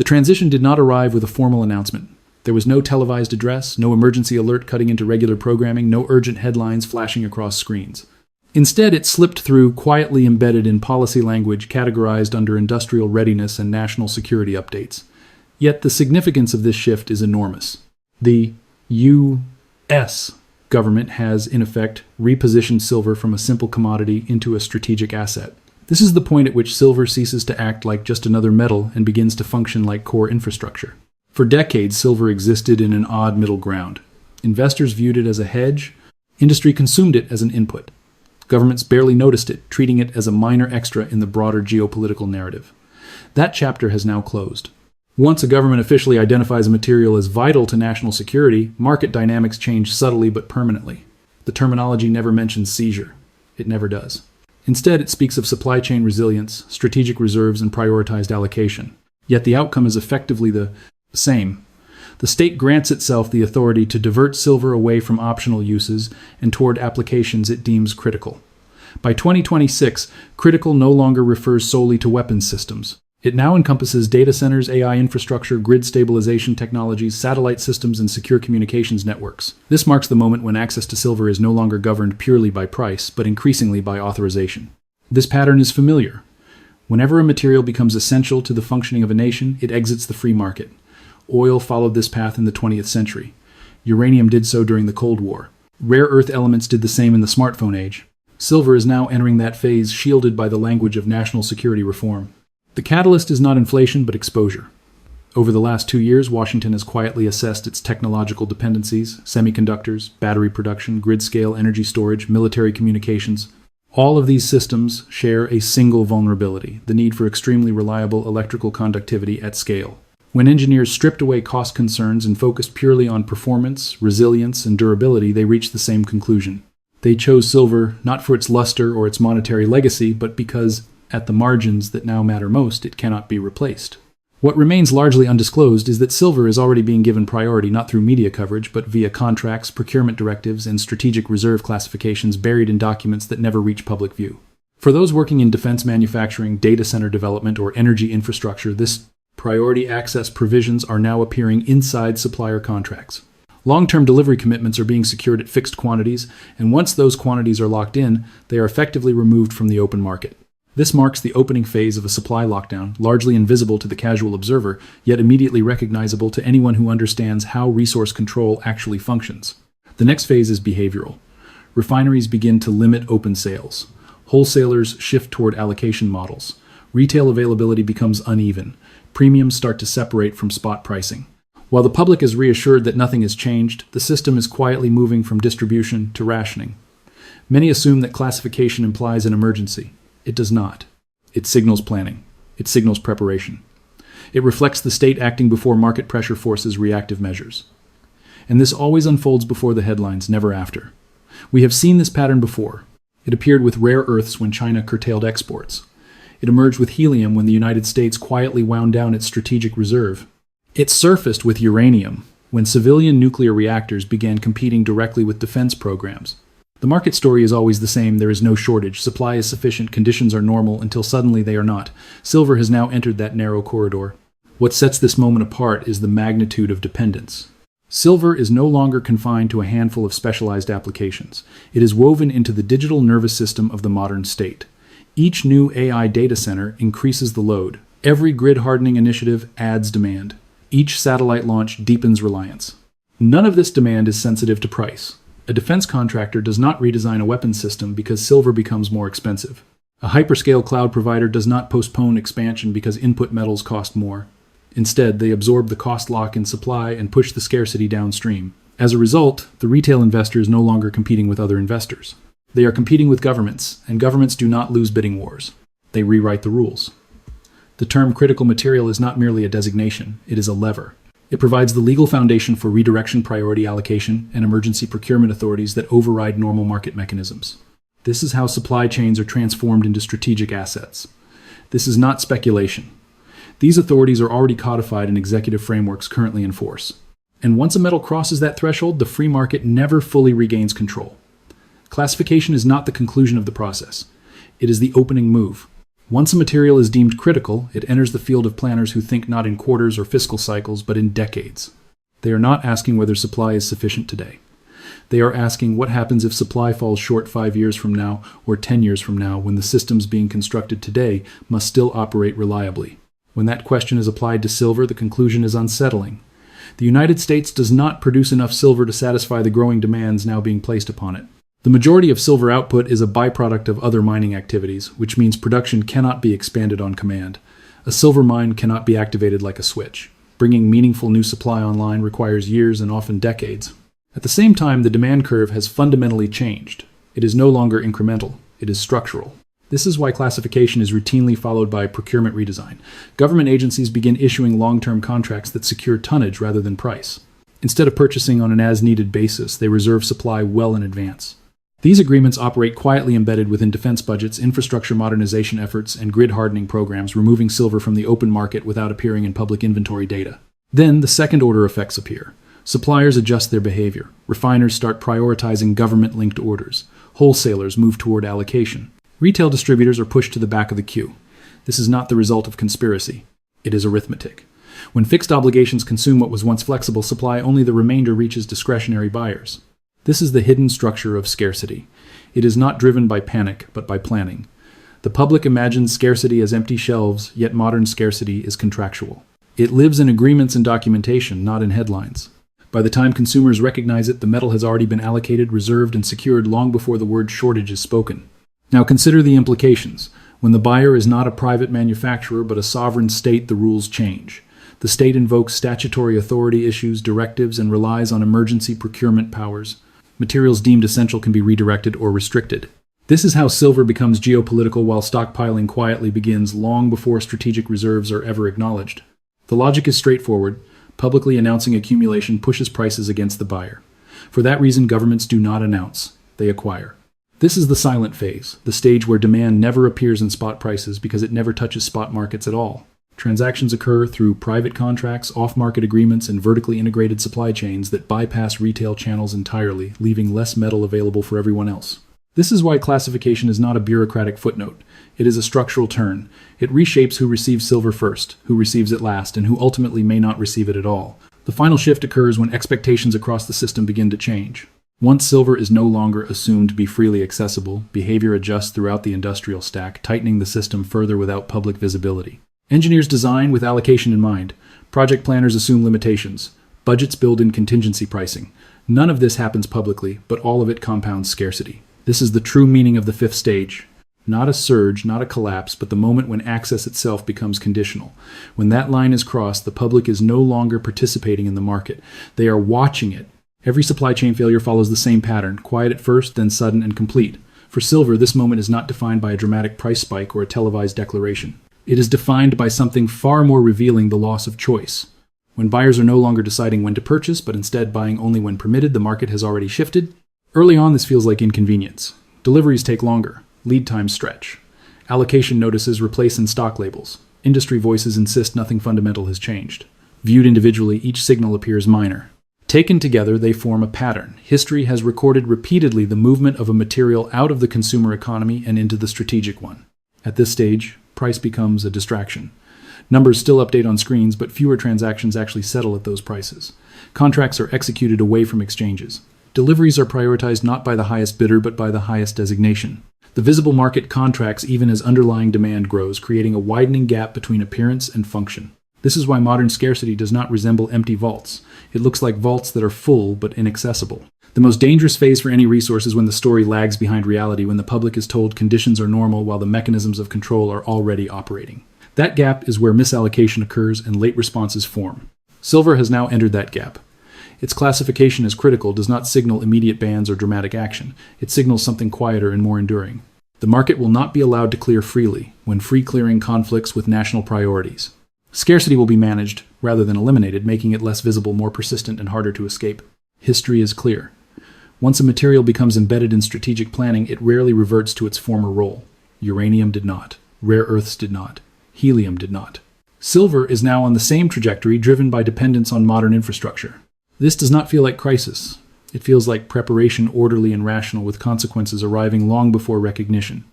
The transition did not arrive with a formal announcement. There was no televised address, no emergency alert cutting into regular programming, no urgent headlines flashing across screens. Instead, it slipped through, quietly embedded in policy language categorized under industrial readiness and national security updates. Yet the significance of this shift is enormous. The U.S. government has, in effect, repositioned silver from a simple commodity into a strategic asset. This is the point at which silver ceases to act like just another metal and begins to function like core infrastructure. For decades, silver existed in an odd middle ground. Investors viewed it as a hedge. Industry consumed it as an input. Governments barely noticed it, treating it as a minor extra in the broader geopolitical narrative. That chapter has now closed. Once a government officially identifies a material as vital to national security, market dynamics change subtly but permanently. The terminology never mentions seizure. It never does. Instead, it speaks of supply chain resilience, strategic reserves, and prioritized allocation. Yet the outcome is effectively the same. The state grants itself the authority to divert silver away from optional uses and toward applications it deems critical. By 2026, critical no longer refers solely to weapons systems. It now encompasses data centers, AI infrastructure, grid stabilization technologies, satellite systems, and secure communications networks. This marks the moment when access to silver is no longer governed purely by price, but increasingly by authorization. This pattern is familiar. Whenever a material becomes essential to the functioning of a nation, it exits the free market. Oil followed this path in the 20th century. Uranium did so during the Cold War. Rare earth elements did the same in the smartphone age. Silver is now entering that phase, shielded by the language of national security reform. The catalyst is not inflation, but exposure. Over the last 2 years, Washington has quietly assessed its technological dependencies: semiconductors, battery production, grid-scale energy storage, military communications. All of these systems share a single vulnerability: the need for extremely reliable electrical conductivity at scale. When engineers stripped away cost concerns and focused purely on performance, resilience, and durability, they reached the same conclusion. They chose silver not for its luster or its monetary legacy, but because, at the margins that now matter most, it cannot be replaced. What remains largely undisclosed is that silver is already being given priority not through media coverage, but via contracts, procurement directives, and strategic reserve classifications buried in documents that never reach public view. For those working in defense manufacturing, data center development, or energy infrastructure, this priority access provisions are now appearing inside supplier contracts. Long-term delivery commitments are being secured at fixed quantities, and once those quantities are locked in, they are effectively removed from the open market. This marks the opening phase of a supply lockdown, largely invisible to the casual observer, yet immediately recognizable to anyone who understands how resource control actually functions. The next phase is behavioral. Refineries begin to limit open sales. Wholesalers shift toward allocation models. Retail availability becomes uneven. Premiums start to separate from spot pricing. While the public is reassured that nothing has changed, the system is quietly moving from distribution to rationing. Many assume that classification implies an emergency. It does not. It signals planning. It signals preparation. It reflects the state acting before market pressure forces reactive measures. And this always unfolds before the headlines, never after. We have seen this pattern before. It appeared with rare earths when China curtailed exports. It emerged with helium when the United States quietly wound down its strategic reserve. It surfaced with uranium when civilian nuclear reactors began competing directly with defense programs. The market story is always the same: there is no shortage, supply is sufficient, conditions are normal, until suddenly they are not. Silver has now entered that narrow corridor. What sets this moment apart is the magnitude of dependence. Silver is no longer confined to a handful of specialized applications. It is woven into the digital nervous system of the modern state. Each new AI data center increases the load. Every grid hardening initiative adds demand. Each satellite launch deepens reliance. None of this demand is sensitive to price. A defense contractor does not redesign a weapons system because silver becomes more expensive. A hyperscale cloud provider does not postpone expansion because input metals cost more. Instead, they absorb the cost lock in supply and push the scarcity downstream. As a result, the retail investor is no longer competing with other investors. They are competing with governments, and governments do not lose bidding wars. They rewrite the rules. The term critical material is not merely a designation, it is a lever. It provides the legal foundation for redirection, priority allocation, and emergency procurement authorities that override normal market mechanisms. This is how supply chains are transformed into strategic assets. This is not speculation. These authorities are already codified in executive frameworks currently in force. And once a metal crosses that threshold, the free market never fully regains control. Classification is not the conclusion of the process. It is the opening move. Once a material is deemed critical, it enters the field of planners who think not in quarters or fiscal cycles, but in decades. They are not asking whether supply is sufficient today. They are asking what happens if supply falls short 5 years from now or 10 years from now, when the systems being constructed today must still operate reliably. When that question is applied to silver, the conclusion is unsettling. The United States does not produce enough silver to satisfy the growing demands now being placed upon it. The majority of silver output is a byproduct of other mining activities, which means production cannot be expanded on command. A silver mine cannot be activated like a switch. Bringing meaningful new supply online requires years and often decades. At the same time, the demand curve has fundamentally changed. It is no longer incremental. It is structural. This is why classification is routinely followed by procurement redesign. Government agencies begin issuing long-term contracts that secure tonnage rather than price. Instead of purchasing on an as-needed basis, they reserve supply well in advance. These agreements operate quietly embedded within defense budgets, infrastructure modernization efforts, and grid hardening programs, removing silver from the open market without appearing in public inventory data. Then, the second-order effects appear. Suppliers adjust their behavior. Refiners start prioritizing government-linked orders. Wholesalers move toward allocation. Retail distributors are pushed to the back of the queue. This is not the result of conspiracy. It is arithmetic. When fixed obligations consume what was once flexible supply, only the remainder reaches discretionary buyers. This is the hidden structure of scarcity. It is not driven by panic, but by planning. The public imagines scarcity as empty shelves, yet modern scarcity is contractual. It lives in agreements and documentation, not in headlines. By the time consumers recognize it, the metal has already been allocated, reserved, and secured long before the word shortage is spoken. Now consider the implications. When the buyer is not a private manufacturer, but a sovereign state, the rules change. The state invokes statutory authority, issues directives, and relies on emergency procurement powers. Materials deemed essential can be redirected or restricted. This is how silver becomes geopolitical, while stockpiling quietly begins long before strategic reserves are ever acknowledged. The logic is straightforward. Publicly announcing accumulation pushes prices against the buyer. For that reason, governments do not announce. They acquire. This is the silent phase, the stage where demand never appears in spot prices because it never touches spot markets at all. Transactions occur through private contracts, off-market agreements, and vertically integrated supply chains that bypass retail channels entirely, leaving less metal available for everyone else. This is why classification is not a bureaucratic footnote. It is a structural turn. It reshapes who receives silver first, who receives it last, and who ultimately may not receive it at all. The final shift occurs when expectations across the system begin to change. Once silver is no longer assumed to be freely accessible, behavior adjusts throughout the industrial stack, tightening the system further without public visibility. Engineers design with allocation in mind. Project planners assume limitations. Budgets build in contingency pricing. None of this happens publicly, but all of it compounds scarcity. This is the true meaning of the fifth stage. Not a surge, not a collapse, but the moment when access itself becomes conditional. When that line is crossed, the public is no longer participating in the market. They are watching it. Every supply chain failure follows the same pattern, quiet at first, then sudden and complete. For silver, this moment is not defined by a dramatic price spike or a televised declaration. It is defined by something far more revealing: the loss of choice. When buyers are no longer deciding when to purchase, but instead buying only when permitted, the market has already shifted. Early on, this feels like inconvenience. Deliveries take longer. Lead times stretch. Allocation notices replace in-stock labels. Industry voices insist nothing fundamental has changed. Viewed individually, each signal appears minor. Taken together, they form a pattern. History has recorded repeatedly the movement of a material out of the consumer economy and into the strategic one. At this stage, price becomes a distraction. Numbers still update on screens, but fewer transactions actually settle at those prices. Contracts are executed away from exchanges. Deliveries are prioritized not by the highest bidder, but by the highest designation. The visible market contracts even as underlying demand grows, creating a widening gap between appearance and function. This is why modern scarcity does not resemble empty vaults. It looks like vaults that are full but inaccessible. The most dangerous phase for any resource is when the story lags behind reality, when the public is told conditions are normal while the mechanisms of control are already operating. That gap is where misallocation occurs and late responses form. Silver has now entered that gap. Its classification as critical does not signal immediate bans or dramatic action. It signals something quieter and more enduring. The market will not be allowed to clear freely when free clearing conflicts with national priorities. Scarcity will be managed rather than eliminated, making it less visible, more persistent, and harder to escape. History is clear. Once a material becomes embedded in strategic planning, it rarely reverts to its former role. Uranium did not. Rare earths did not. Helium did not. Silver is now on the same trajectory, driven by dependence on modern infrastructure. This does not feel like crisis. It feels like preparation, orderly and rational, with consequences arriving long before recognition.